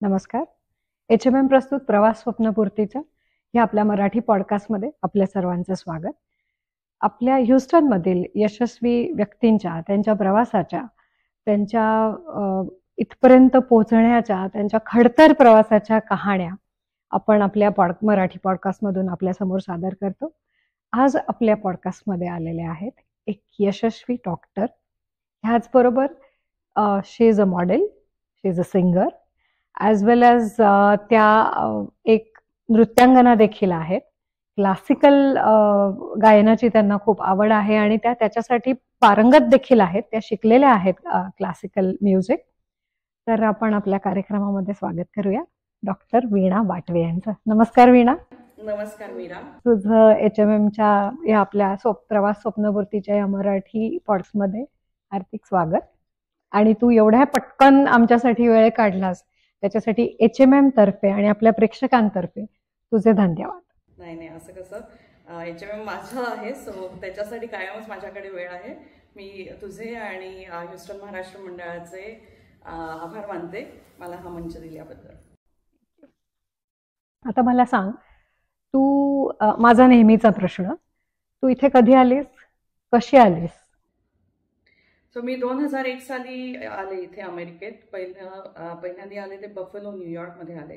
नमस्कार. HMM प्रस्तुत प्रवास स्वप्नपूर्तीच्या या आपल्या मराठी पॉडकास्टमध्ये आपल्या सर्वांचं स्वागत. आपल्या ह्युस्टनमधील यशस्वी व्यक्तींच्या, त्यांच्या प्रवासाच्या, त्यांच्या इथपर्यंत पोहोचण्याच्या, त्यांच्या खडतर प्रवासाच्या कहाण्या आपण आपल्या मराठी पॉडकास्टमधून आपल्यासमोर सादर करतो. आज आपल्या पॉडकास्टमध्ये आलेले आहेत एक यशस्वी डॉक्टर, ह्याचबरोबर she is a model, she is a singer, as well as त्या एक नृत्यांगना देखील आहेत. क्लासिकल गायनाची त्यांना खूप आवड आहे आणि त्या त्याच्यासाठी पारंगत देखील आहेत. त्या शिकलेल्या आहेत क्लासिकल म्युझिक. तर आपण आपल्या कार्यक्रमामध्ये स्वागत करूया डॉक्टर वीणा वाटवे यांचं. नमस्कार वीणा. नमस्कार मीरा. तुझं HMMच्या या आपल्या प्रवास स्वप्नपूर्तीच्या या मराठी पॉड्समध्ये हार्दिक स्वागत. आणि तू एवढ्या पटकन आमच्यासाठी वेळ काढलास त्याच्यासाठी HMM तर्फे आणि आपल्या प्रेक्षकांतर्फे तुझे धन्यवाद. नाही असं कसं, HMM माझं आहे, सो त्याच्यासाठी कायमच माझ्याकडे वेळ आहे. मी तुझे आणि ह्युस्टन महाराष्ट्र मंडळाचे आभार मानते मला हा मंच दिल्याबद्दल. आता मला सांग, तू माझा नेहमीचा प्रश्न, तू इथे कधी आलीस, कशी आलीस? सो मी 2001 साली आले इथे अमेरिकेत. पहिल्यांदा आले ते बफेलो न्यूयॉर्कमध्ये आले,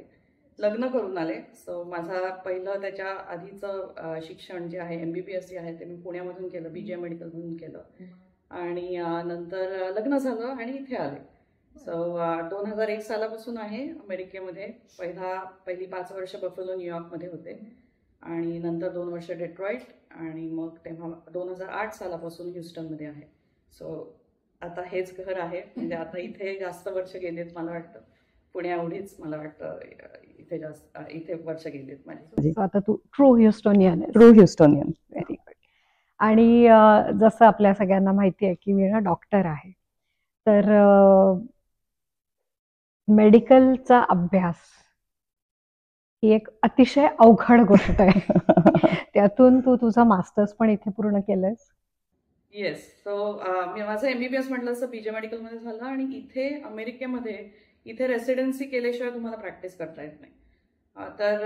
लग्न करून आले. सो माझा पहिलं त्याच्या आधीचं शिक्षण जे आहे MBBS जे आहे ते मी पुण्यामधून केलं, BJ मेडिकलमधून केलं. आणि नंतर लग्न झालं आणि इथे आले. सो 2001 सालापासून आहे अमेरिकेमध्ये. पहिली 5 वर्ष बफेलो न्यूयॉर्कमध्ये होते आणि नंतर 2 वर्ष डेट्रॉईट आणि मग तेव्हा 2008 सालापासून ह्युस्टनमध्ये आहे. सो आता हेच घर आहे. म्हणजे आता इथे जास्त वर्ष गेलेत मला वाटतं, पुण्याएवढीच मला वाटतं इथे वर्ष गेलेत माझी. आता तू ट्रू ह्युस्टोनियन. Very good. आणि जसं आपल्या सगळ्यांना माहिती आहे की वीणा डॉक्टर आहे, तर मेडिकलचा अभ्यास ही एक अतिशय अवघड गोष्ट आहे. त्यातून तू तुझा मास्टर्स पण इथे पूर्ण केलंस. येस. सो मी माझं MBBS म्हटलं असं BJ मेडिकलमध्ये झालं आणि इथे अमेरिकेमध्ये इथे रेसिडेन्सी केल्याशिवाय तुम्हाला प्रॅक्टिस करता येत नाही. तर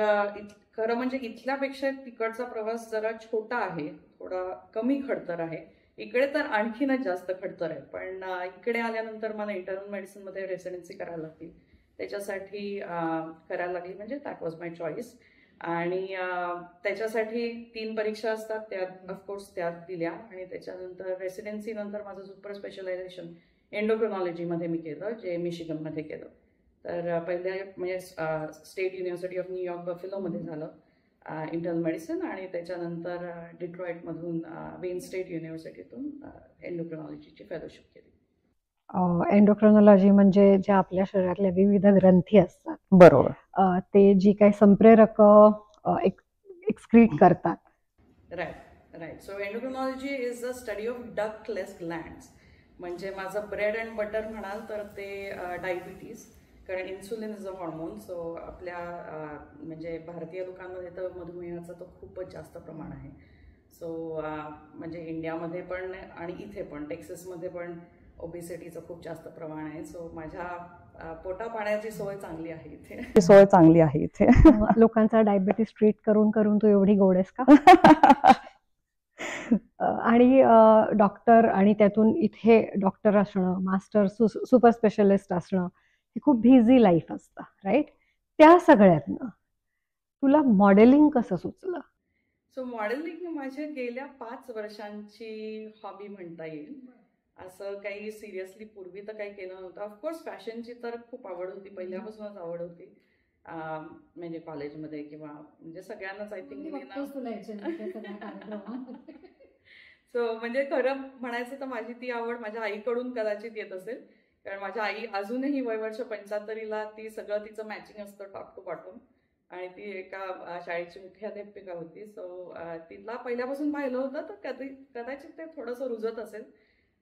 खरं म्हणजे इथल्यापेक्षा तिकडचा प्रवास जरा छोटा आहे, थोडा कमी खडतर आहे. इकडे तर आणखीनच जास्त खडतर आहे. पण इकडे आल्यानंतर मला इंटरनल मेडिसिनमध्ये रेसिडेन्सी करायला लागली. त्याच्यासाठी करायला लागली, म्हणजे दॅट वॉज माय चॉईस. आणि त्याच्यासाठी 3 परीक्षा असतात, त्यात ऑफकोर्स त्यात दिल्या. आणि त्याच्यानंतर रेसिडेन्सी नंतर माझं सुपर स्पेशलायझेशन एंडोक्रिनॉलॉजीमध्ये मी केलं, जे मिशिगनमध्ये केलं. तर पहिले म्हणजे स्टेट युनिव्हर्सिटी ऑफ न्यूयॉर्क बफेलोमध्ये झालं इंटरनल मेडिसिन, आणि त्याच्यानंतर डिट्रॉईटमधून वेन स्टेट युनिव्हर्सिटीतून एंडोक्रिनॉलॉजीची फेलोशिप केली. एंडोक्रिनॉलॉजी म्हणजे ज्या आपल्या शरीरातल्या विविध ग्रंथी असतात, बरोबर, ते जी काही संप्रेरक एक्सक्रीट करतात. Right. So endocrinology is the study of ductless glands. म्हणजे माझं ब्रेड अँड बटर म्हणाल तर ते डायबिटीज, कारण insulin is a hormone. So आपल्या म्हणजे भारतीय लोकांमध्ये तर मधुमेहाचं तर खूपच जास्त प्रमाण आहे. सो म्हणजे इंडियामध्ये पण आणि इथे पण टेक्सासमध्ये पण ओबेसिटीचं खूप जास्त प्रमाण आहे. सो माझ्या पोटा पाण्याची सोय चांगली आहे इथे. लोकांचा डायबिटीस ट्रीट करून करून तू एवढी गोड आहेस का? आणि डॉक्टर आणि त्यातून इथे डॉक्टर असणं, मास्टर सुपर स्पेशलिस्ट असणं हे खूप बिझी लाईफ असतं, राईट? त्या सगळ्यातनं तुला मॉडेलिंग कसं सुचलं? सो मॉडेलिंग माझ्या गेल्या 5 वर्षांची हॉबी म्हणता येईल. असं काही सिरियसली पूर्वी तर काही केलं नव्हतं. ऑफकोर्स फॅशनची तर खूप आवड होती, पहिल्यापासूनच आवड होती. म्हणजे कॉलेजमध्ये किंवा म्हणजे सगळ्यांनाच आय थिंक. सो म्हणजे खरं म्हणायचं तर माझी ती आवड माझ्या आईकडून कदाचित येत असेल, कारण माझी आई अजूनही वर्ष 75ला ती सगळं तिचं मॅचिंग असतं टॉप टू बॉटम. आणि ती एका शाळेची मुख्याध्यापिका होती. सो तिला पहिल्यापासून पाहिलं होतं, तर कदाचित ते थोडंसं रुजत असेल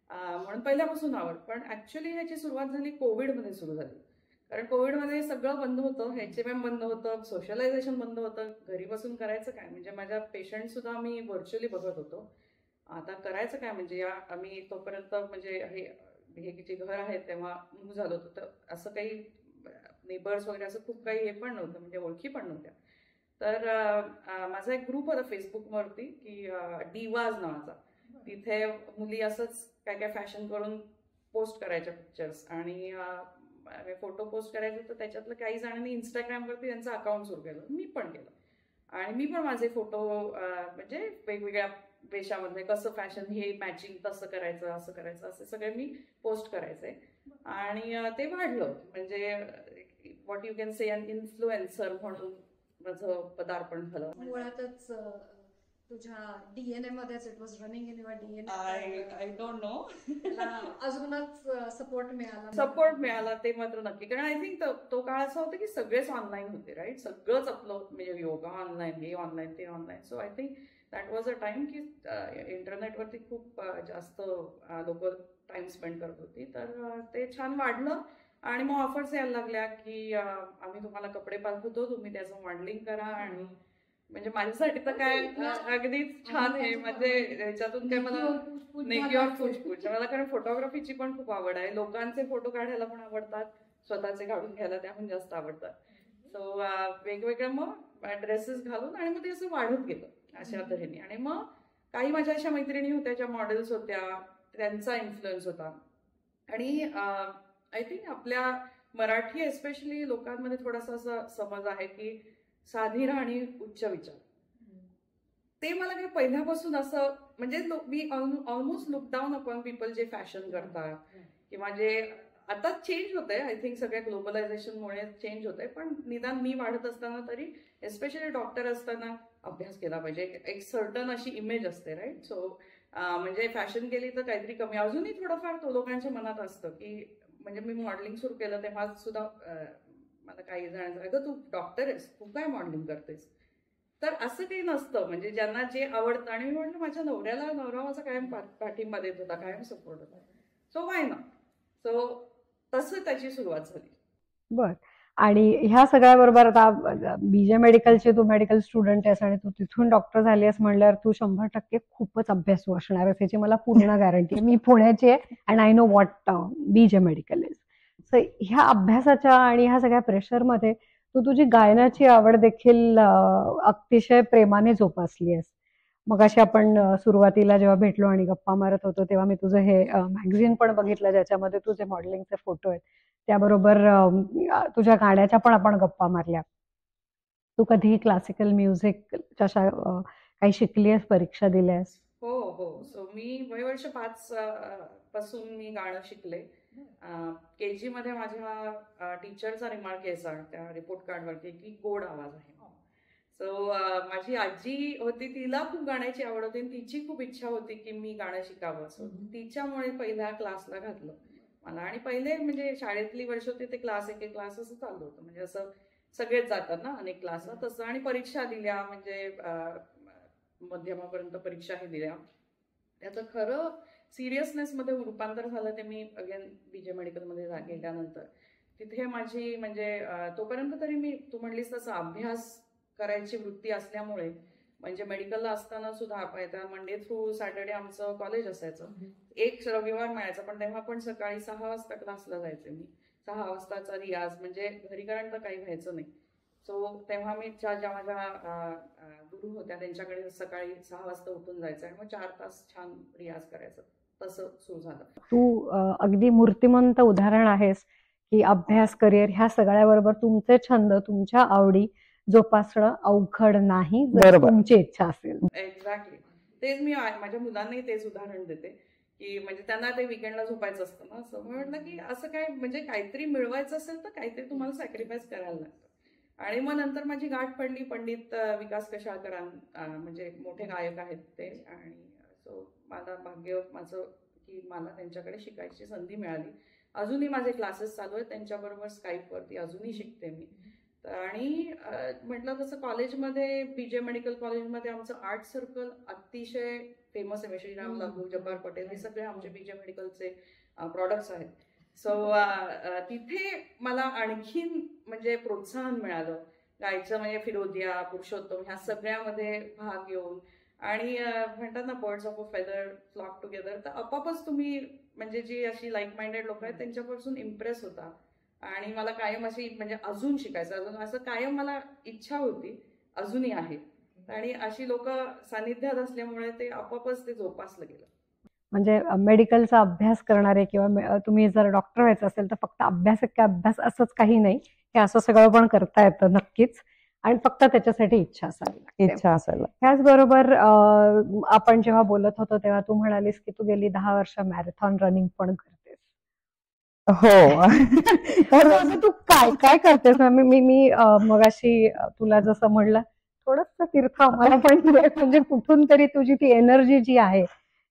म्हणून पहिल्यापासून आवड. पण ॲक्च्युली ह्याची सुरुवात झाली कोविडमध्ये सुरू झाली. कारण कोविडमध्ये सगळं बंद होतं, HMM बंद होतं, सोशलायझेशन बंद होतं. घरी बसून करायचं काय, म्हणजे माझ्या पेशंटसुद्धा मी व्हर्च्युअली बघत होतो. आता करायचं काय, म्हणजे आम्ही तोपर्यंत म्हणजे हे जे घर आहे तेव्हा मूव्ह झालं होतं. तर असं काही नेबर्स वगैरे असं खूप काही हे पण नव्हतं, म्हणजे ओळखी पण नव्हत्या. तर माझा एक ग्रुप होता फेसबुकवरती की डिवाज नावाचा. तिथे मुली असंच काय काय फॅशन करून पोस्ट करायच्या पिक्चर्स, आणि फोटो पोस्ट करायचे. तर त्याच्यातलं काही जणांनी इंस्टाग्रामवरती त्यांचं अकाउंट सुरू केलं, मी पण केलं. आणि मी पण माझे फोटो म्हणजे वेगवेगळ्या वेशामध्ये कसं फॅशन हे मॅचिंग तसं करायचं, असं करायचं, असे सगळे मी पोस्ट करायचे. आणि ते वाढलं, म्हणजे what you can say an influencer म्हणून माझं पदार्पण झालं. मुळातच तुझ्या डीएनए मध्येच it was running in your DNA. I don't know. अजूनच सपोर्ट मिळाला ते मात्र नक्की, कारण आय थिंक तो काळ असा होता की सगळेच ऑनलाईन होते, राईट. सगळंच आपलं म्हणजे योगा ऑनलाईन, हे ऑनलाईन, ते online. So I think that was a time की इंटरनेटवरती खूप जास्त लोक टाइम स्पेंड करत होती. तर ते छान वाढलं. आणि मग ऑफर्स यायला लागल्या की आम्ही तुम्हाला कपडे पाठवतो, तुम्ही त्याचं मॉडेलिंग करा. आणि म्हणजे माझ्यासाठी तर काय अगदीच छान आहे, म्हणजे याच्यातून काय मला नेकीवर पुछपुछ. मला कारण फोटोग्राफीची पण खूप आवड आहे, लोकांचे फोटो काढायला पण आवडतात, स्वतःचे काढून घ्यायला त्या पण जास्त आवडतात. सो वेगवेगळ्या मग ड्रेसेस घालून, आणि मग ते असं वाढत गेलं अशा तऱ्हेने. आणि मग काही माझ्या अशा मैत्रिणी होत्या ज्या मॉडेल्स होत्या, त्यांचा इन्फ्लुएन्स होता. आणि आय थिंक आपल्या मराठी एस्पेशली लोकांमध्ये थोडासा असा समज आहे की साधी राहणी उच्च विचार. ते मला काही पहिल्यापासून असं म्हणजे मी almost look down upon people जे फॅशन करतात, किंवा जे आता चेंज होत आहे. आय थिंक सगळ्या ग्लोबलायझेशनमुळे चेंज होत आहे, पण निदान मी वाढत असताना तरी एस्पेशली डॉक्टर असताना अभ्यास केला पाहिजे. एक सर्टन अशी इमेज असते, राईट. सो म्हणजे फॅशन केली तर काहीतरी कमी. अजूनही थोडंफार तो लोकांच्या मनात असतं की, म्हणजे मी मॉडेलिंग सुरू केलं तेव्हा सुद्धा मला काही जणांचं, अगं तू डॉक्टर आहेस, तू काय मॉडेलिंग करतेस. तर असं काही नसतं, म्हणजे ज्यांना जे आवडतं. आणि मी म्हटलं माझ्या नवरा माझा कायम पाठिंबा देत होता, कायम सपोर्ट होता. सो वाय ना. सो तसं त्याची सुरुवात झाली. बर. आणि ह्या सगळ्याबरोबर आता बीजे मेडिकलचे तू मेडिकल स्टुडंट आहेस आणि तू तिथून डॉक्टर झाली आहेस म्हणल्यावर तू 100% खूपच अभ्यासू असणार आहेस, याची मला पूर्ण गॅरंटी आहे. मी पुण्याची आहे अँड आय नो व्हॉट बीजे मेडिकल इज. सो ह्या अभ्यासाच्या आणि ह्या सगळ्या प्रेशरमध्ये तू तुझी गायनाची आवड देखील अतिशय प्रेमाने जोपासली आहेस. मग अशी आपण सुरुवातीला जेव्हा भेटलो आणि गप्पा मारत होतो तेव्हा मी तुझं हे मॅगझिन पण बघितलं ज्याच्यामध्ये तुझे मॉडेलिंगचे फोटो आहेत. त्याबरोबर तुझ्या गाण्याच्या पण आपण गप्पा मारल्या. तू कधीही क्लासिकल म्युझिकच्या काही शिकलीस, परीक्षा दिल्यास? हो. सो मी वर्ष 5 पासून मी गाणं शिकले. केजी मध्ये माझ्या टीचरचा रिमार्क यायचा त्या रिपोर्ट कार्डवरती की गोड आवाज आहे. सो माझी आजी होती, तिला खूप गाण्याची आवड होती आणि तिची खूप इच्छा होती की मी गाणं शिकावं. सो तिच्यामुळे पहिल्या क्लासला घातलं मला. आणि पहिले म्हणजे शाळेतली वर्ष होती ते क्लास, एक क्लास असं चालू होतं. म्हणजे असं सगळेच जातात ना अनेक क्लासला तसं. आणि परीक्षा दिल्या, म्हणजे मध्यमापर्यंत परीक्षाही दिल्या. त्याचं खरं सिरियसनेस मध्ये रूपांतर झालं ते मी अगेन बीजे मेडिकलमध्ये गेल्यानंतर. तिथे माझी म्हणजे तोपर्यंत तरी मी, तू म्हणलीस तसं, अभ्यास करायची वृत्ती असल्यामुळे, म्हणजे मेडिकलला असताना सुद्धा मंडे थ्रू सॅटर्डे आमचं कॉलेज असायचं. एक रविवार मिळायचा, पण तेव्हा पण सकाळी 6 वाजता क्लासला जायचे मी. 6 वाजताचा रियाज, म्हणजे घरीकरण तर काही व्हायचं नाही. सो तेव्हा मी ज्या माझ्या गुरु होत्या त्यांच्याकडे सकाळी 6 वाजता उठून जायचं आणि मग 4 तास छान रियाज करायचं. तसं सुरू झालं. तू अगदी मूर्तिमंत उदाहरण आहेस की अभ्यास, करिअर ह्या सगळ्याबरोबर तुमचे छंद, तुमच्या आवडी जोपासणं अवघड नाही जर तुमची इच्छा असेल. एक्झॅक्टली. तेच मी माझ्या मुलांनाही तेच उदाहरण देते की म्हणजे त्यांना ते विकेंडला झोपायचं असतं ना. असं म्हटलं की असं काय, म्हणजे काहीतरी मिळवायचं असेल तर काहीतरी तुम्हाला सॅक्रिफाईस करायला लागतं. आणि मग नंतर माझी गाठ पडली पंडित विकास कशाळकरां, म्हणजे मोठे गायक आहेत ते. आणि सो मला भाग्य माझं की मला त्यांच्याकडे शिकायची संधी मिळाली. अजूनही माझे क्लासेस चालू आहेत त्यांच्याबरोबर स्काईपवरती, अजूनही शिकते मी. आणि म्हटलं तसं कॉलेजमध्ये, बीजे मेडिकल कॉलेजमध्ये आमचं आर्ट सर्कल अतिशय फेमस आहे. श्रीराम लागू, जब्बार पटेल हे सगळे आमचे बीजे मेडिकलचे प्रॉडक्ट्स आहेत. सो तिथे मला आणखीन म्हणजे प्रोत्साहन मिळालं गायचं. म्हणजे फिरोदिया, पुरुषोत्तम ह्या सगळ्यामध्ये भाग घेऊन. आणि म्हणतात ना birds of a feather flock together, तर आपापच तुम्ही म्हणजे जी अशी लाईक माइंडेड लोक आहेत त्यांच्यापासून इम्प्रेस होता. आणि मला कायम अशी म्हणजे अजून शिकायचं, अजून असं कायम मला इच्छा होती, अजूनही आहे. आणि अशी लोक सानिध्यात असल्यामुळे ते आपोआपच ते जोपासलं गेलं. म्हणजे मेडिकलचा अभ्यास करणारे किंवा तुम्ही जर डॉक्टर व्हायचं असेल तर फक्त अभ्यास की अभ्यास असंच काही नाही, हे असं सगळं पण करता येतं नक्कीच, आणि फक्त त्याच्यासाठी इच्छा असावी लागते. इच्छा असायला. त्याचबरोबर आपण जेव्हा बोलत होतो तेव्हा तू म्हणालीस की तू गेली 10 वर्ष मॅरेथॉन रनिंग पण करतेस. हो. तर असं तू काय काय करतेस? मी मगाशी तुला जसं म्हणलं थोडंसं तीर्थ आम्हाला पण दे, म्हणजे कुठून तरी तुझी ती एनर्जी जी आहे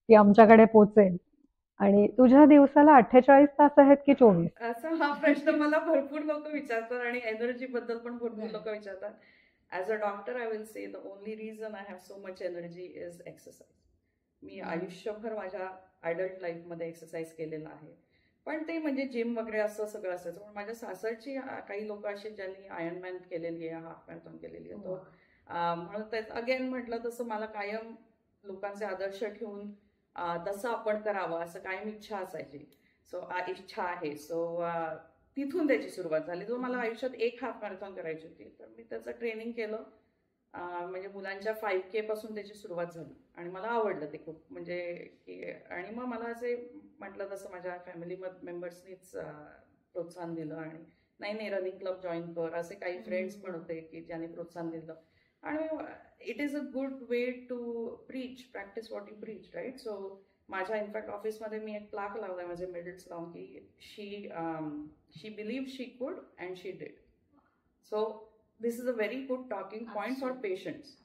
ती आमच्याकडे पोचेल. आणि तुझ्या दिवसाला 48 तास आहेत की 24? असा हा प्रश्न मला भरपूर लोक विचारतात आणि एनर्जी बद्दल पण भरपूर लोक विचारतात. As a doctor I will say the only reason I have so much energy is exercise. मी आयुष्यभर माझ्या ॲडल्ट लाईफमध्ये एक्सरसाइज केलेला आहे, पण ते म्हणजे जिम वगैरे असं सगळं असायचं. पण माझ्या सासरची काही लोक अशी ज्यांनी आयर्नमॅन केलेली आहे, हाफ मॅरेथॉन केलेली आहे, तो म्हणून अगेन म्हटलं तसं मला कायम लोकांचे आदर्श ठेवून तसं आपण करावं असं कायम इच्छा असायची. सो इच्छा आहे. सो तिथून त्याची सुरुवात झाली. जो मला आयुष्यात एक हाफ मॅरेथॉन करायची होती, तर मी त्याचं ट्रेनिंग केलं. म्हणजे मुलांच्या 5K पासून त्याची सुरुवात झाली आणि मला आवडलं ते खूप. म्हणजे आणि मग मला असे म्हटलं तसं माझ्या फॅमिली मेंबर्सनीच प्रोत्साहन दिलं आणि नाही रनिंग क्लब जॉईन कर, असे काही फ्रेंड्स पण होते की ज्यांनी प्रोत्साहन दिलं. आणि it is a good way to preach, practice what you preach, right. So माझ्या इनफॅक्ट ऑफिसमध्ये मी एक प्लाक लावलाय माझे मेडल्स लावून की शी बिलीव्ड शी कुड and she did. So this is a very good talking point for patients.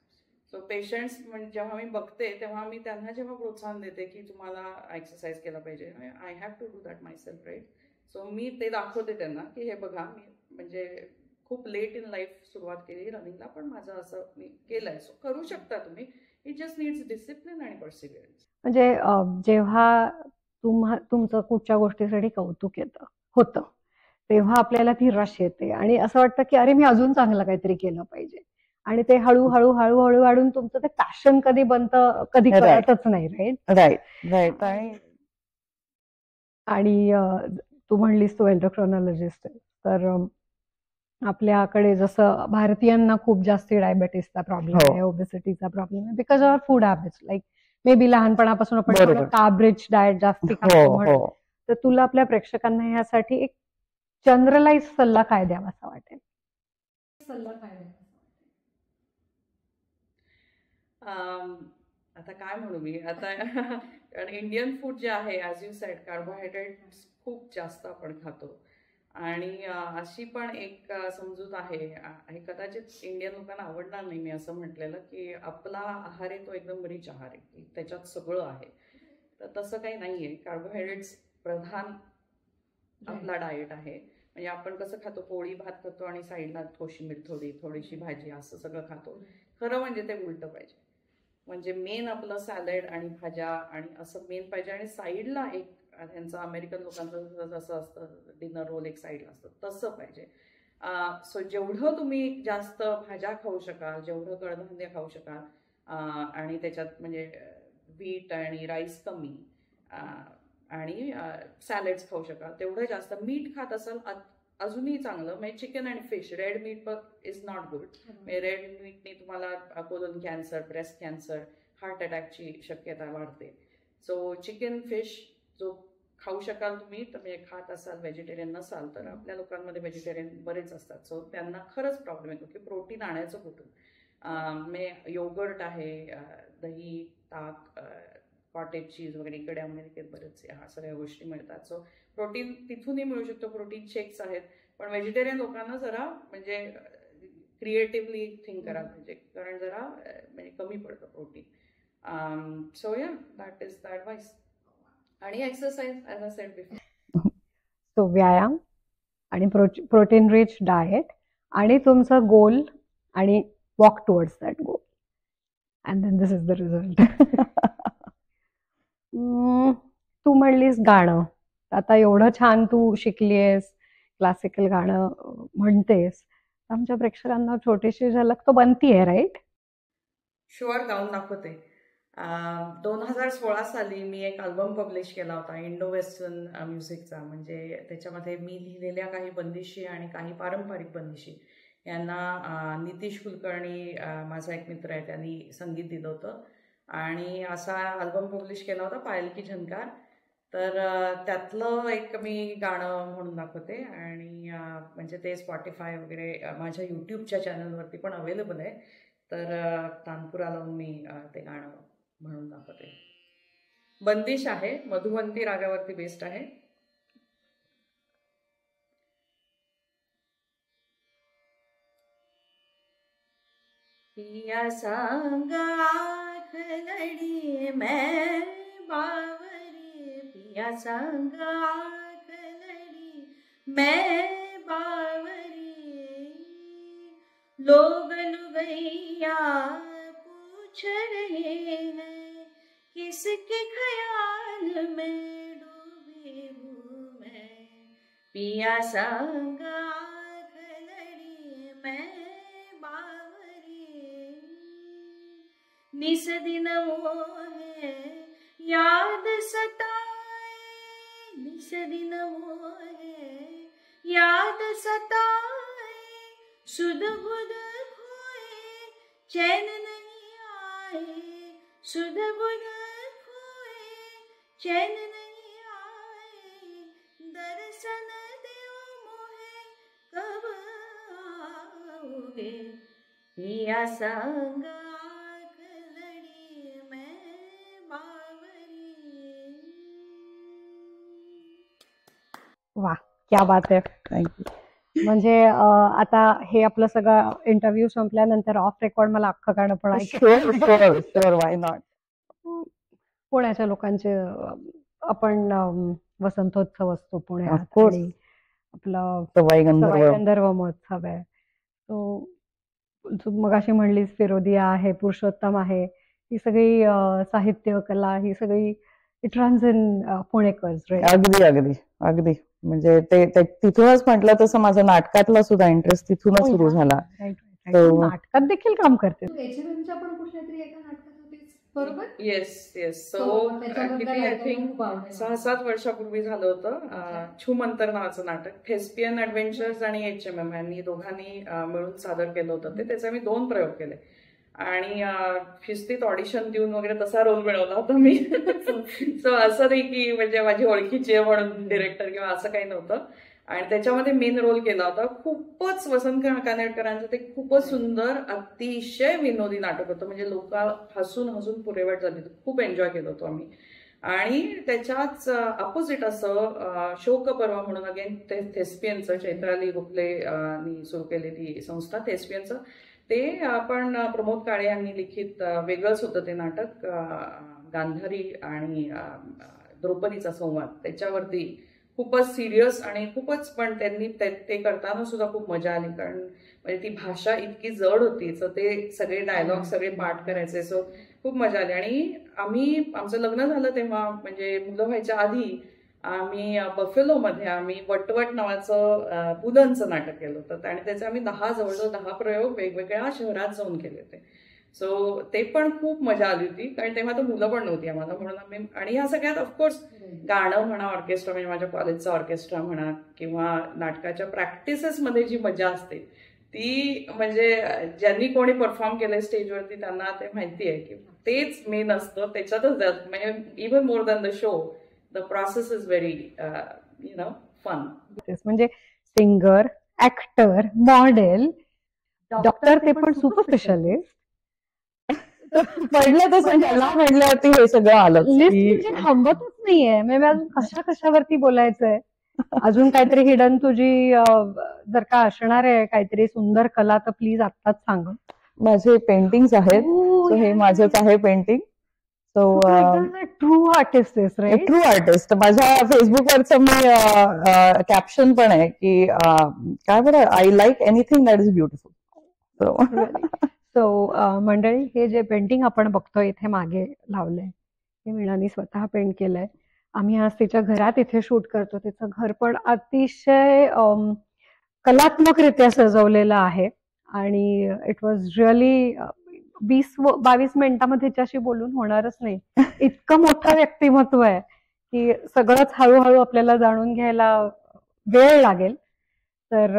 So patients म्हणजे जेव्हा मी बघते तेव्हा मी त्यांना जेव्हा प्रोत्साहन देते की तुम्हाला एक्सरसाइज केला पाहिजे, I have to do that myself, right. So मी ते दाखवते त्यांना की हे बघा, मी म्हणजे खूप लेट इन लाईफ सुरुवात केली रनिंगला, पण माझं असं मी केलंय. सो करू शकता तुम्ही. इट जस्ट नीड्स डिसिप्लिन आणि पर्सिव्हिअरन्स. म्हणजे जेव्हा तुमचं कुठच्या गोष्टीसाठी कौतुक होतं तेव्हा आपल्याला ती रश येते आणि असं वाटतं की अरे मी अजून चांगलं काहीतरी केलं पाहिजे, आणि ते हळूहळू हळूहळू वाढून तुमचं ते पॅशन कधी बनतं कधी कळतच नाही, राईट. राईट. आणि तू म्हणलीस तू एंडोक्रायनॉलॉजिस्ट आहे, तर आपल्याकडे जसं भारतीयांना खूप जास्त डायबेटीसचा प्रॉब्लेम आहे, ओबेसिटीचा प्रॉब्लेम आहे, because of food habits. Like may be लहानपणापासून आपण कार्ब रिच डाएट जास्ती खातो. तर तुला आपल्या प्रेक्षकांना यासाठी एक जनरलाइज सल्ला काय द्यावासा वाटेल? आता काय म्हणू मी आता कारण इंडियन फूड जे आहे, ॲज यू सेड, कार्बोहायड्रेट्स खूप जास्त आपण खातो. आणि अशी पण एक समजूत आहे, हे कदाचित इंडियन लोकांना आवडणार नाही मी असं म्हटलेलं, की आपला आहार आहे तो एकदम रिच आहार आहे, की त्याच्यात सगळं आहे. तर तसं काही नाही आहे. कार्बोहायड्रेट्स प्रधान आपला डाएट आहे. म्हणजे आपण कसं खातो, पोळी भात खातो आणि साईडला कोशिंबीर थोडीशी भाजी असं सगळं खातो. खरं म्हणजे ते उलटं पाहिजे. म्हणजे मेन आपलं सॅलड आणि भाज्या आणि असं मेन पाहिजे, आणि साईडला एक त्यांचं अमेरिकन लोकांचं जसं असतं डिनर रोल एक साईडला असतं तसं पाहिजे. सो जेवढं तुम्ही जास्त भाज्या खाऊ शकाल, जेवढं कडधान्य खाऊ शकाल, आणि त्याच्यात म्हणजे व्हीट आणि राईस कमी, आणि सॅलड्स खाऊ शकाल, तेवढं जास्त. मीठ खात असाल अजूनही चांगलं. म्हणजे chicken and fish, red meat पण इज नॉट गुड. म्हणजे रेड मीटने तुम्हाला colon cancer, breast cancer, heart अटॅकची शक्यता वाढते. सो चिकन, फिश जो खाऊ शकाल तुम्ही, तर म्हणजे खात असाल, व्हेजिटेरियन नसाल, तर आपल्या लोकांमध्ये व्हेजिटेरियन बरेच असतात. सो त्यांना खरंच प्रॉब्लेम येतो की प्रोटीन आणायचं कुठून. म्हणजे योगर्ट आहे, दही, ताक, कॉटेज चीज वगैरे इकडे अमेरिकेत बरेच ह्या सगळ्या गोष्टी मिळतात. सो प्रोटीन तिथूनही मिळू शकतो. प्रोटीन शेक्स आहेत. पण व्हेजिटेरियन लोकांना जरा म्हणजे क्रिएटिव्हली थिंक करा, म्हणजे कारण जरा म्हणजे कमी पडतं protein. So yeah that is the advice. आणि exercise as a said before. So व्यायाम आणि प्रोटीन रिच डाएट आणि तुमचं गोल आणि walk towards that goal, and then this is the result. तू म्हणलीस गाणं, आता एवढं छान तू शिकलीयस, क्लासिकल गाणं म्हणतेस, आमच्या प्रेक्षकांना छोटीशी झलक तो बनतीये, राईट? शुअर गाऊन दाखवते. 2016 साली मी एक अल्बम पब्लिश केला होता इंडो वेस्टर्न म्युझिकचा. म्हणजे त्याच्यामध्ये मी लिहिलेल्या काही बंदिशी आणि काही पारंपरिक बंदिशी यांना नितीश कुलकर्णी माझा एक मित्र आहे, त्यांनी संगीत दिलं होतं आणि असा अल्बम पब्लिश केला होता पायल की झनकार. तर त्यातलं एक मी गाणं म्हणून दाखवते आणि म्हणजे ते स्पॉटिफाय वगैरे माझ्या यूट्यूबच्या चॅनलवरती पण अवेलेबल आहे. तर तानपुरा लावून मी ते गाणं म्हणून दाखवते. बंदिश आहे, मधुवंती रागावरती बेस्ड आहे. पिया सांग आँख लड़ी मैं बावरी, पिया सांग आँख लड़ी मैं बावरी, लोग लुगैया पूछ रहे हैं किसके ख्याल में डूबी हूँ मैं, पिया संग आँख लड़ी मैं बावरी, निस दिन मोहे याद सताए, निस दिन मोहे याद सताए, सुध बुध खोए चैन नहीं आए, सुध बुध खोए चैन नहीं आए, दर्शन देव मोहे कब आओगे, पिया संग आँख लड़ी मैं बावरी. वा, क्या बात आहे. थँक्यू. म्हणजे आता हे आपलं सगळं इंटरव्ह्यू संपल्यानंतर ऑफ रेकॉर्ड मला अख्खं गाणं पण sure sure sure, why not. पुण्याच्या लोकांचे आपण वसंतोत्सव असतो पुण्यात Of course. आणि आपलं सवाई सवाई गंधर्व. गंधर्व महोत्सव आहे. तो तू मगाशी म्हणलीस फिरोदिया आहे, पुरुषोत्तम आहे, ही सगळी साहित्य कला ही सगळी it runs in Punekars, right? अगदी अगदी अगदी. म्हणजे ते तिथूनच म्हटलं तसं माझं नाटकातला सुद्धा इंटरेस्ट तिथूनच सुरू झाला. राईट. So- नाटकात देखील काम करते. तू HMMच्या पण कुठल्या तरी एका नाटकात होतीस, बरोबर? Yes yes. So, सो त्याच्याबद्दल किती आय ऐकायला थिंक खूप आवडेल. 6-7 वर्षापूर्वी झालं होतं. छूमंतर नावाचं नाटक थेस्पियन ॲडव्हेंचर्स आणि HMM यांनी दोघांनी मिळून सादर केलं होतं. त्याचे मी 2 प्रयोग केले आणि शिस्तीत ऑडिशन देऊन वगैरे तसा रोल मिळवला होता मी. सो असं नाही की म्हणजे माझी ओळखीची आहे म्हणून डिरेक्टर किंवा असं काही नव्हतं. आणि त्याच्यामध्ये मेन रोल केला होता. खूपच वसंत कानेटकरांचं ते खूपच सुंदर अतिशय विनोदी नाटक होतं. म्हणजे लोक हसून हसून पुरेवाट झाली. खूप एन्जॉय केलं होतं आम्ही. आणि त्याच्याच अपोजिट असं शोकपर्व म्हणून अगेन थेस्पियनचं चैत्राली गोखलेनी सुरू केलेली संस्था थेस्पियनचं ते आपण प्रमोद काळे यांनी लिखित वेगळंच होतं ते नाटक. गांधारी आणि द्रौपदीचा संवाद त्याच्यावरती खूपच सिरियस आणि खूपच पण त्यांनी ते करताना सुद्धा खूप मजा आली. कारण म्हणजे ती भाषा इतकी जड होती. सो ते सगळे डायलॉग सगळे पाठ करायचे. सो खूप मजा आली. आणि आमचं लग्न झालं तेव्हा म्हणजे मुलं व्हायच्या आधी आम्ही बफेलोमध्ये आम्ही वटवट नावाचं पुलंचं नाटक केलं होतं आणि त्याचे आम्ही जवळजवळ 10 प्रयोग वेगवेगळ्या शहरात जाऊन केले होते. सो ते पण खूप मजा आली होती. कारण तेव्हा तर मुलं पण नव्हती आम्हाला म्हणून आम्ही. आणि ह्या सगळ्यात ऑफकोर्स गाणं म्हणा, ऑर्केस्ट्रा म्हणजे माझ्या कॉलेजचा ऑर्केस्ट्रा म्हणा किंवा नाटकाच्या प्रॅक्टिसेसमध्ये जी मजा असते ती म्हणजे ज्यांनी कोणी परफॉर्म केलंय स्टेजवरती त्यांना ते माहिती आहे की तेच मेन असतं. त्याच्यातच म्हणजे even more than the show the process is very fun. म्हणजे सिंगर, ऍक्टर, मॉडेल, डॉक्टर, ते पण सुपर स्पेशालिस्ट. म्हटलं तसं त्याला म्हटल्यावरती हे सगळं आलं. लिस्ट म्हणजे थांबतच नाहीये. म्हणजे अजून कशावरती बोलायचंय. अजून काहीतरी हिडन तुझी जर का असणार आहे काहीतरी सुंदर कला तर प्लीज आत्ताच सांग. माझे पेंटिंग्स आहेत. So हे माझंच आहे पेंटिंग. सो ट्रू आर्टिस्ट आहेस, राईट? True artist. माझ्या फेसबुकवरचं मी कॅप्शन पण आहे की काय बरं, I like anything that is beautiful. So मंडळी, हे जे पेंटिंग आपण बघतोय इथे मागे लावलंय हे मीनाने स्वतः पेंट केलंय. आम्ही आज तिच्या घरात इथे शूट करतो. तिचं घर पण अतिशय कलात्मकरित्या सजवलेलं आहे आणि इट वॉज रिअली 20-22 मिनिटांमध्ये त्याच्याशी बोलून होणारच नाही. इतकं मोठं व्यक्तिमत्व आहे की सगळंच हळूहळू आपल्याला जाणून घ्यायला वेळ लागेल. तर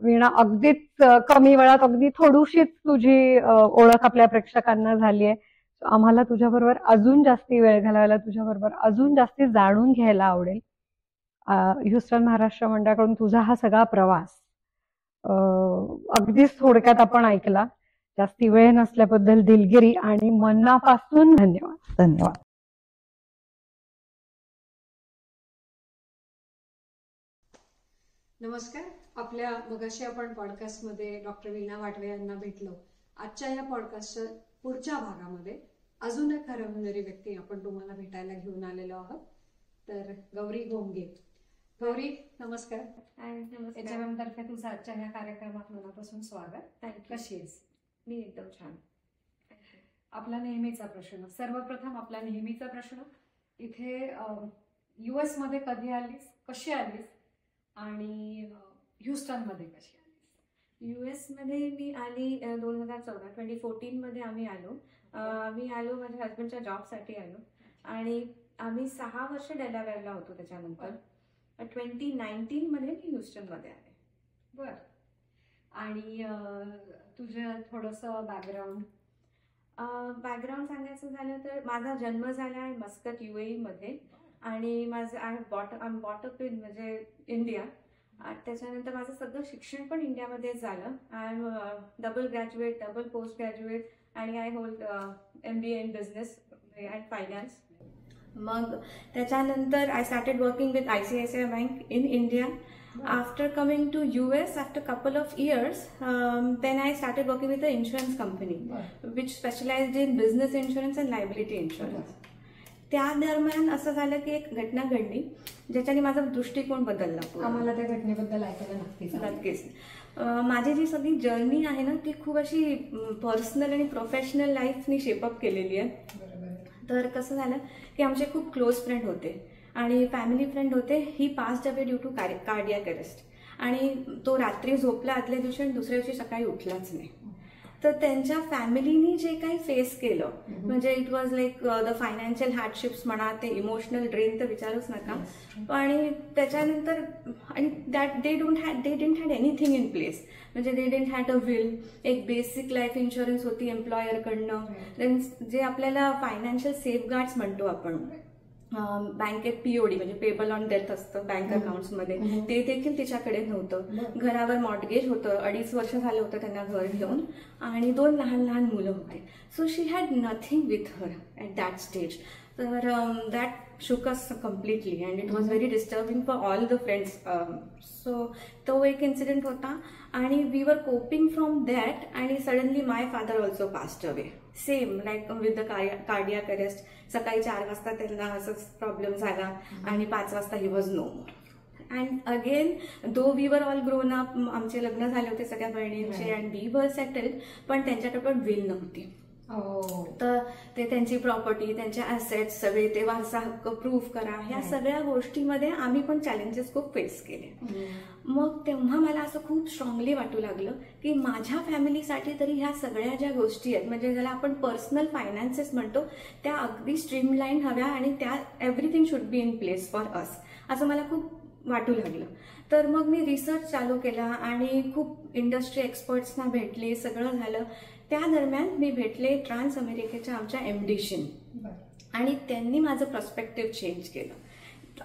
वीणा, अगदीच कमी वेळात अगदी थोडीशीच तुझी ओळख आपल्या प्रेक्षकांना झाली आहे. आम्हाला तुझ्याबरोबर अजून जास्ती वेळ घालवायला, तुझ्याबरोबर अजून जास्ती जाणून घ्यायला आवडेल. ह्युस्टन महाराष्ट्र मंडळाकडून तुझा हा सगळा प्रवास अगदीच थोडक्यात आपण ऐकला. जास्ती वेळ नसल्याबद्दल दिलगिरी आणि मनापासून धन्यवाद. धन्यवाद. नमस्कार. आपल्या मगाशी आपण पॉडकास्टमध्ये डॉक्टर वीणा वाटवे यांना भेटलो. आजच्या या पॉडकास्टच्या पुढच्या भागामध्ये अजून एक हरवणारी व्यक्ती आपण तुम्हाला भेटायला घेऊन आलेलो आहोत. तर गौरी घोंगे. गौरी, नमस्कार. नमस्कार. तर्फे तुझं आजच्या ह्या कार्यक्रमात मनापासून स्वागत. थँक्यू. कशी आहेस? मी एकदम छान. आपला नेहमीचा प्रश्न, सर्वप्रथम आपला नेहमीचा प्रश्न, इथे US मध्ये कधी आलीस, कशी आलीस आणि ह्युस्टन मध्ये कशी आलीस? US मध्ये मी आली 2014 मध्ये आम्ही आलो. मी आलो माझ्या हस्बंडच्या जॉबसाठी आलो आणि आम्ही 6 वर्ष डेलावेअरला होतो. त्याच्यानंतर 2019 मध्ये मी ह्युस्टन मध्ये आले. बर. आणि तुझं थोडंसं बॅकग्राऊंड सांगायचं झालं तर माझा जन्म झाला आहे मस्कत UAE मध्ये आणि माझं I am bought up in म्हणजे इंडिया. त्याच्यानंतर माझं सगळं शिक्षण पण इंडियामध्येच झालं. I am double graduate, double post graduate आणि I hold MBA in business and finance. मग त्याच्यानंतर I started working with ICICI bank in India. After coming to US, after a couple of years, then I started working with an insurance company, which specialized in business insurance and liability insurance. त्या दरम्यान असं झालं की एक घटना घडली ज्याच्याने माझा दृष्टिकोन बदलला. आम्हाला त्या घटनेबद्दल ऐकायला नक्कीच. माझी जी सगळी जर्नी आहे ना ती खूप अशी पर्सनल आणि प्रोफेशनल लाईफनी शेपअप केलेली आहे. तर कसं झालं की आमचे खूप क्लोज फ्रेंड होते आणि फॅमिली फ्रेंड होते. He passed away due to cardiac arrest आणि तो रात्री झोपला आदल्या दिवशी आणि दुसऱ्या दिवशी सकाळी उठलाच नाही. तर त्यांच्या फॅमिलीनी जे काही फेस केलं म्हणजे it was like the financial hardships म्हणा, ते इमोशनल ड्रेन तर विचारूच नका. आणि त्याच्यानंतर आणि that they didn't had anything in place. म्हणजे they didn't had a will. एक बेसिक लाईफ इन्शुरन्स होती एम्प्लॉयरकडनं. देन जे आपल्याला फायनान्शियल सेफगार्ड्स म्हणतो आपण, बँकेत POD म्हणजे पेबल ऑन डेथ असतं बँक अकाउंट्समध्ये, ते देखील तिच्याकडे नव्हतं. घरावर मॉर्टगेज होतं. 2.5 वर्ष झालं होतं त्यांना घर घेऊन आणि 2 लहान लहान मुलं होते. So she had nothing with her at that stage. तर that shook us completely and it was very disturbing for all the friends. So तो एक इन्सिडेंट होता आणि we were coping from that and suddenly my father also passed away. Same like with the cardiac arrest. सकाळी 4 वाजता त्यांना असंच problem झाला आणि 5 वाजता he was no more. And again, though we were all grown up, आमचे लग्न झाले होते सगळ्या बहिणींचे and we were settled, पण त्यांच्याकडे पण विल नव्हती. तर ते त्यांची प्रॉपर्टी, त्यांचे ॲसेट्स सगळे, ते वारसा हक्क प्रूव्ह करा, ह्या सगळ्या गोष्टीमध्ये आम्ही पण चॅलेंजेस खूप फेस केले. मग तेव्हा मला असं खूप स्ट्रॉंगली वाटू लागलं की माझ्या फॅमिलीसाठी तरी ह्या सगळ्या ज्या गोष्टी आहेत म्हणजे ज्याला आपण पर्सनल फायनान्सेस म्हणतो त्या अगदी स्ट्रीमलाईन हव्या आणि त्या everything should be in place for us, असं मला खूप वाटू लागलं. तर मग मी रिसर्च चालू केला आणि खूप इंडस्ट्री एक्सपर्ट्सना भेटले, सगळं झालं. त्या दरम्यान मी भेटले ट्रान्स अमेरिकेच्या आमच्या MDशी आणि त्यांनी माझं पर्स्पेक्टिव्ह चेंज केलं.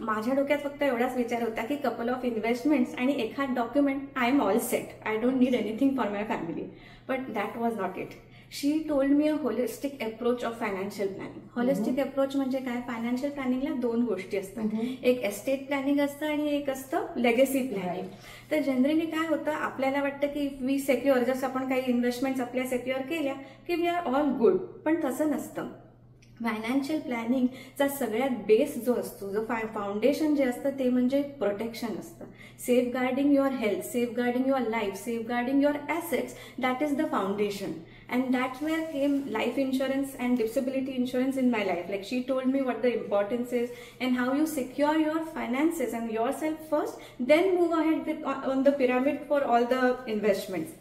माझ्या डोक्यात फक्त एवढाच विचार होता की कपल ऑफ इन्व्हेस्टमेंट्स आणि एखाद document, I am all set, I don't need anything for my family. But that was not it. She told me a holistic approach of financial planning. Holistic approach म्हणजे काय? Financial प्लॅनिंगला 2 गोष्टी असतात, एक estate planning असतं आणि एक असतं legacy planning. तर जनरली काय होतं, आपल्याला वाटतं की वी सेक्युअर, जसं आपण काही इन्व्हेस्टमेंट्स आपल्या सेक्युअर केल्या की वी आर ऑल गुड, पण तसं नसतं. फायनान्शियल प्लॅनिंगचा सगळ्यात बेस जो असतो, जो फाउंडेशन जे असतं ते म्हणजे प्रोटेक्शन असतं. Safeguarding your health, safeguarding your life, safeguarding your assets, that is the foundation. And that's where came life insurance and disability insurance in my life. Like she told me what the importance is and how you secure your finances and yourself first, then move ahead with on the pyramid for all the investments.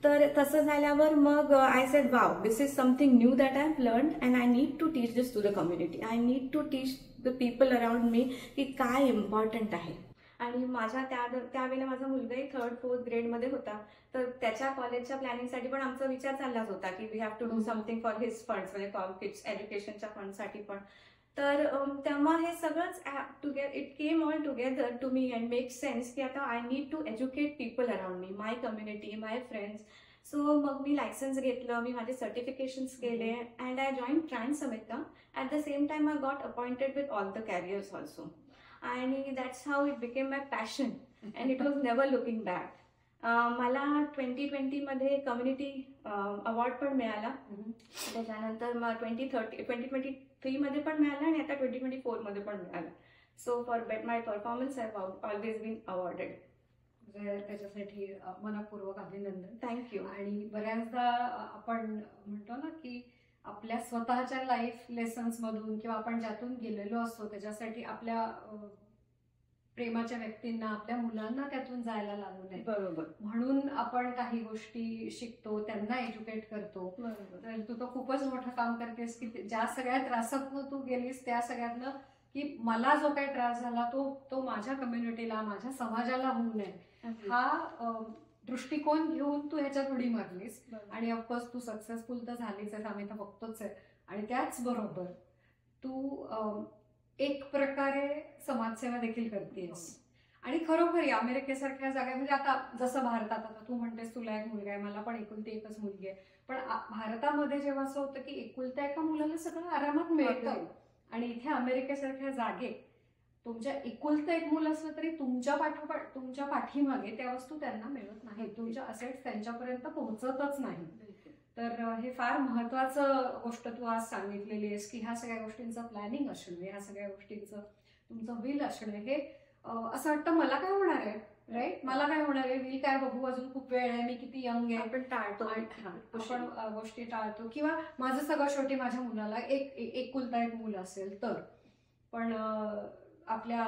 तर तसं झाल्यावर मग I said wow, this is something new that I have learn and I need to teach this to the community. I need to teach the people around me की काय important आहे. आणि माझ्या त्यावेळेला माझा मुलगाही 3rd-4th ग्रेडमध्ये होता. तर त्याच्या कॉलेजच्या प्लॅनिंगसाठी पण आमचा विचार चाललाच होता की we have to do something for his funds, म्हणजे किड्स एज्युकेशनच्या फंडसाठी पण. तर तेव्हा हे सगळंच it came all together to me and make sense की आता I need to educate people around me, my community, my friends. So मग मी लायसन्स घेतलं, मी माझे सर्टिफिकेशन्स केले अँड आय जॉईन ट्रान्स समिता. At the same time I got appointed with all the carriers also. आणि that's how it became my passion and it was never looking back. मला 2020मध्ये कम्युनिटी अवॉर्ड पण मिळाला. त्याच्यानंतर मग 2023मध्ये पण मिळाला आणि आता 2024मध्ये पण मिळाला. So for my performance I have always been awarded. त्याच्यासाठी मनपूर्वक अभिनंदन. थँक्यू. आणि बऱ्याचदा आपण म्हणतो ना की आपल्या स्वतःच्या लाईफ लेसन्स मधून किंवा आपण ज्यातून गेलेलो असतो त्याच्यासाठी आपल्या प्रेमाच्या व्यक्तींना, आपल्या मुलांना त्यातून जायला लागू नये. बरोबर. म्हणून आपण काही गोष्टी शिकतो, त्यांना एज्युकेट करतो. तर तू तर खूपच मोठं काम करतेस की ज्या सगळ्या त्रासातनं तू गेलीस त्या सगळ्यातनं की मला जो काही त्रास झाला तो माझ्या कम्युनिटीला, माझ्या समाजाला होऊ नये हा दृष्टिकोन घेऊन तू ह्याच्यात उडी मारलीस. आणि ऑफकोर्स तू सक्सेसफुल तर झालीच आहे, आम्ही तर बघतोच आहे. आणि त्याचबरोबर तू एक प्रकारे समाजसेवा देखील करतेस. आणि खरोखर अमेरिकेसारख्या जागा, म्हणजे आता जसं भारतात, आता तू म्हणतेस तुला एक मुलगा आहे, मला पण एकुलती एकच मुलगी आहे, पण भारतामध्ये जेव्हा असं होतं की एकुलत्या एका मुलाला सगळं आरामात मिळतं आणि इथे अमेरिकेसारख्या जागेत तुमच्या एकुलतं एक मुलं असलं तरी तुमच्या पाठीमागे त्या वस्तू त्यांना मिळत नाही, तुमच्या असेट्स त्यांच्यापर्यंत पोहोचतच नाही. तर हे फार महत्वाचं गोष्ट तू आज सांगितलेली आहेस की ह्या सगळ्या गोष्टींचं प्लॅनिंग असणं, ह्या सगळ्या गोष्टींचं तुमचं विल असणं, हे असं वाटतं मला काय होणार आहे, राईट, मला काय होणार आहे, विल काय बघू, अजून खूप वेळ आहे, मी किती यंग आहे, आपण टाळतो, आपण गोष्टी टाळतो. किंवा माझं सगळं शेवटी माझ्या मुलाला एकुलता एक मुलं असेल तर. पण आपल्या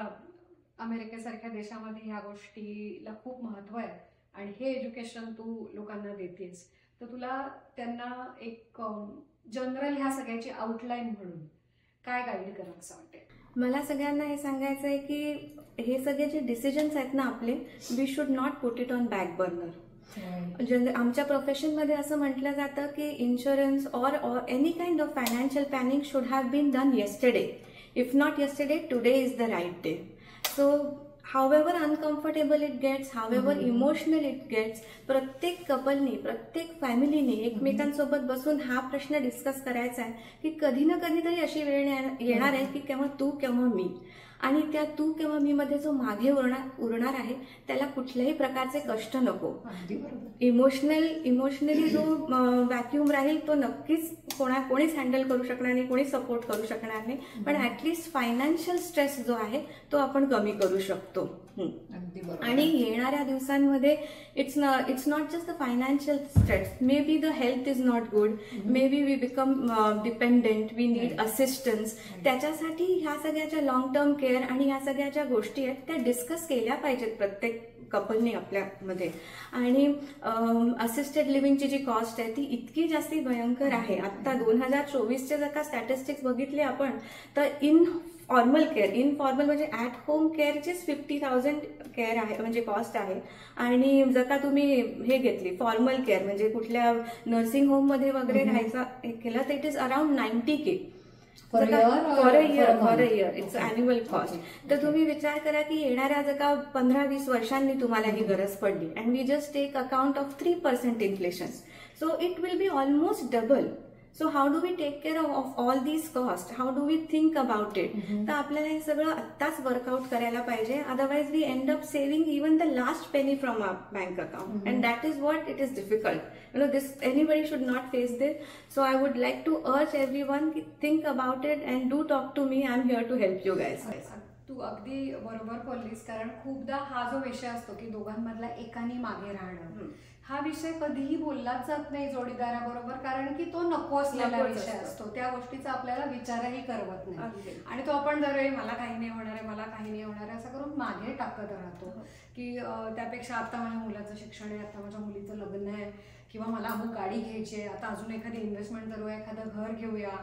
अमेरिकेसारख्या देशामध्ये ह्या गोष्टीला खूप महत्व आहे आणि हे एज्युकेशन तू लोकांना देतेस. तर तुला त्यांना एक जनरल ह्या सगळ्याची आउटलाईन म्हणून काय गाईड करा असं वाटतं? मला सगळ्यांना हे सांगायचं आहे की हे सगळे जे डिसिजन्स आहेत ना आपले, we should not put it on back burner. आमच्या प्रोफेशनमध्ये असं म्हटलं जातं की insurance or any kind of financial planning should have been done yesterday. If not yesterday, today is the right day. So however uncomfortable it gets, however emotional it gets, प्रत्येक कपलनी, प्रत्येक फॅमिलीने एकमेकांसोबत बसून हा प्रश्न डिस्कस करायचा आहे की कधी ना कधीतरी अशी वेळ येणार आहे की केव्हा तू केव्हा मी, आणि त्या तू किंवा मी मध्ये जो मागे उरणार आहे त्याला कुठल्याही प्रकारचे कष्ट नको. इमोशनली जो व्हॅक्यूम राहील तो नक्कीच कोणीच हँडल करू शकणार नाही, कोणी सपोर्ट करू शकणार नाही. पण ऍटलिस्ट फायनान्शियल स्ट्रेस जो आहे तो आपण कमी करू शकतो. आणि येणाऱ्या दिवसांमध्ये it's not just the financial stress, may be the health is not good, may be we become dependent, we need assistance. त्याच्यासाठी ह्या सगळ्याच्या लॉंग टर्म केअर आणि ह्या सगळ्या ज्या गोष्टी आहेत त्या डिस्कस केल्या पाहिजेत प्रत्येक कपलनी आपल्यामध्ये. आणि असिस्टेड लिव्हिंगची जी कॉस्ट आहे ती इतकी जास्ती भयंकर आहे. आता 2024चे जर का स्टॅटिस्टिक्स बघितले आपण तर फॉर्मल केअर, इनफॉर्मल म्हणजे ॲट होम केअरचीच 50,000 केअर आहे, म्हणजे कॉस्ट आहे. आणि जर का तुम्ही हे घेतली फॉर्मल केअर म्हणजे कुठल्या नर्सिंग होममध्ये वगैरे राहायचा केलं तर it is around 90K for a year. It's annual cost. तर तुम्ही विचार करा की येणाऱ्या जर का 15-20 वर्षांनी तुम्हाला ही गरज पडली and we just take account of 3% inflation, so it will be almost double. So how do we take care of all these cost, how do we think about it. तर आपल्याला हे सगळं आत्ताच वर्कआउट करायला पाहिजे, otherwise we end up saving even the last penny from our bank account and that is what it is difficult. This anybody should not face this. So I would like to urge everyone की think about it and do talk to me. I am here to help you guys. तू अगदी बरोबर बोललीस, कारण खूपदा हा जो विषय असतो की दोघांमधला एकाने मागे राहणं हा विषय कधीही बोललाच जात नाही जोडीदाराबरोबर, कारण की तो नको असलेला विषय असतो. त्या गोष्टीचा आपल्याला विचारही करवत नाही आणि तो आपण दरवेळी मला काही नाही होणार आहे, मला काही नाही होणार आहे असं करून मागे टाकत राहतो. की त्यापेक्षा आता माझ्या मुलाचं शिक्षण आहे, आता माझ्या मुलीचं लग्न आहे, किंवा मला अमुक गाडी घ्यायची आहे, आता अजून एखादी इन्व्हेस्टमेंट करूया, एखादं घर घेऊया,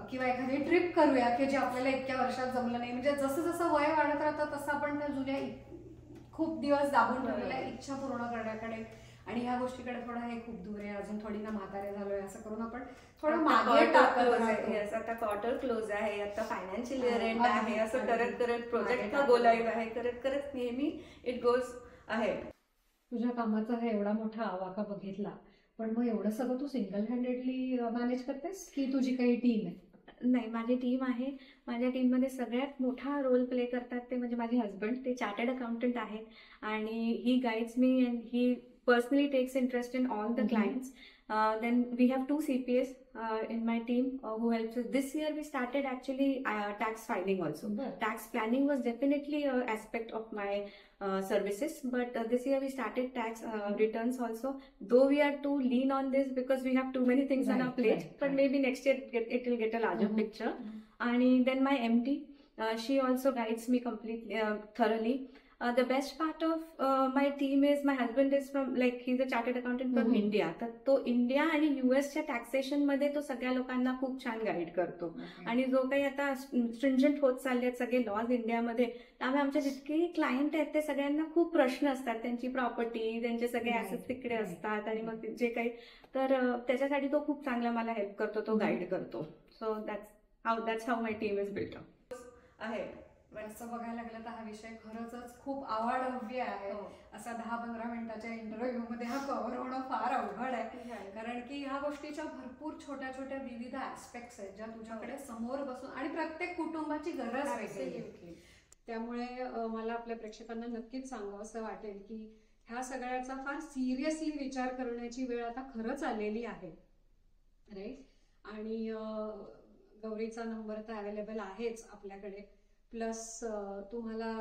किंवा एखादी ट्रिप करूया की जे आपल्याला इतक्या वर्षात जमलं नाही. म्हणजे जसं जसं वय वाढत राहतं तसं आपण त्या जुन्या खूप दिवस दाबून ठेवलेल्या इच्छा पूर्ण करण्याकडे आणि ह्या गोष्टीकडे थोडं हे खूप दूर आहे, अजून थोडी ना म्हातारे झालोय असं करून आपण थोडं मागे टाकत राहतो. आता क्वार्टर क्लोज आहे, आता फायनान्शियल इयर एंड आहे, असं करत करत प्रोजेक्ट गो लाईव्ह आहे, करत करत नेहमी इट गोज अहेड. तुझ्या कामाचा हा एवढा मोठा आवाका बघितला, पण मग एवढं सगळं तू सिंगल हँडेडली मॅनेज करतेस की तुझी काही टीम आहे? नाही, माझी टीम आहे. माझ्या टीममध्ये सगळ्यात मोठा रोल प्ले करतात ते म्हणजे माझे हस्बंड. ते चार्टर्ड अकाउंटंट आहेत आणि he guides me and he personally takes interest in all the clients. Then we have 2 CPAs in my team who helps us. This year we started actually tax filing also. Tax planning was definitely an aspect of my services, but this year we started tax returns also. Though we are too lean on this because we have too many things on our plate, but maybe next year it will get a larger picture. And then my MD, she also guides me completely thoroughly. The best part of my team is my husband is from he's a chartered accountant from India. तर तो India आणि युएसच्या taxation मध्ये तो सगळ्या लोकांना खूप छान guide करतो. आणि जो काही आता स्ट्रिंजंट होत चालले आहेत सगळे लॉज इंडियामध्ये, त्यामुळे आमचे जितकेही क्लायंट आहेत ते सगळ्यांना खूप प्रश्न असतात. त्यांची प्रॉपर्टी, त्यांचे सगळे ॲसेट्स तिकडे असतात आणि मग जे काही, तर त्याच्यासाठी तो खूप चांगला मला हेल्प करतो, तो गाईड करतो. So that's how my team is built up आहे. असं बघायला लागलं तर हा विषय खरंच खूप आवाडव्य आहे. असा 10-15 मिनिटाच्या इंटरव्ह्यू मध्ये हा कव्हर होणं फार अवघड आहे, कारण की ह्या गोष्टीच्या भरपूर छोट्या छोट्या विविध ऍस्पेक्ट्स आहेत ज्या तुझ्याकडे समोर बसून, आणि प्रत्येक कुटुंबाची गरज वेगळी. त्यामुळे मला आपल्या प्रेक्षकांना नक्कीच सांगावंसं वाटेल की ह्या सगळ्याचा फार सिरियसली विचार करण्याची वेळ आता खरंच आलेली आहे, राईट. आणि गौरीचा नंबर तर अवेलेबल आहेच आपल्याकडे. प्लस तुम्हाला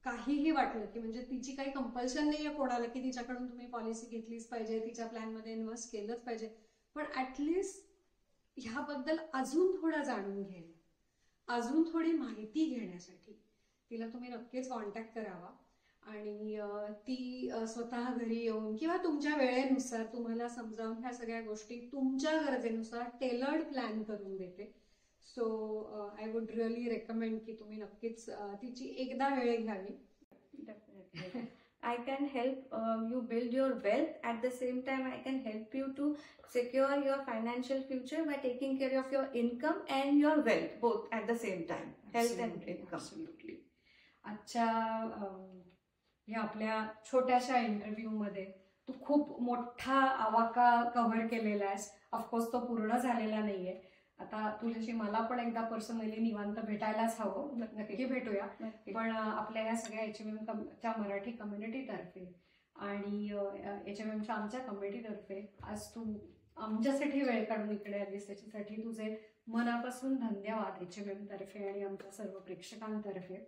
काहीही वाटलं की म्हणजे तिची काही कंपल्शन नाही आहे कोणाला की तिच्याकडून तुम्ही पॉलिसी घेतलीच पाहिजे, तिच्या प्लॅनमध्ये इन्व्हेस्ट केलंच पाहिजे, पण ऍटलिस्ट ह्याबद्दल अजून थोडं जाणून घ्यायला, अजून थोडी माहिती घेण्यासाठी तिला तुम्ही नक्कीच कॉन्टॅक्ट करावा. आणि ती स्वतः घरी येऊन किंवा तुमच्या वेळेनुसार तुम्हाला समजावून ह्या सगळ्या गोष्टी तुमच्या गरजेनुसार टेलर्ड प्लॅन करून देते. So I would really recommend की तुम्ही नक्कीच तिची एकदा वेळ घ्यावी. Definitely. I can help you build your wealth. At the same time, I can help you to secure your financial future by taking care of your income and your wealth, both at the same time. Health and income. Absolutely. आजच्या या आपल्या छोट्याशा interview मध्ये तू खूप मोठा आवाका cover केलेला आहेस. ऑफकोर्स तो पूर्ण झालेला नाहीये. आता तुझ्याशी मला पण एकदा पर्सनली निवांत भेटायलाच हवं, नक्की भेटूया. पण आपल्या या सगळ्या HMMच्या मराठी कम्युनिटीतर्फे आणि HMMच्या आमच्या कमिटीतर्फे आज तू आमच्यासाठी वेळ काढून इकडे आलीस, त्याच्यासाठी तुझे मनापासून धन्यवाद HMM तर्फे आणि आमच्या सर्व प्रेक्षकांतर्फे.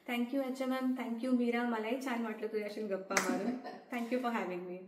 Thank you HMM, thank you Meera. मलाही छान वाटलं तुझ्याशी गप्पा मारून. Thank you for having me.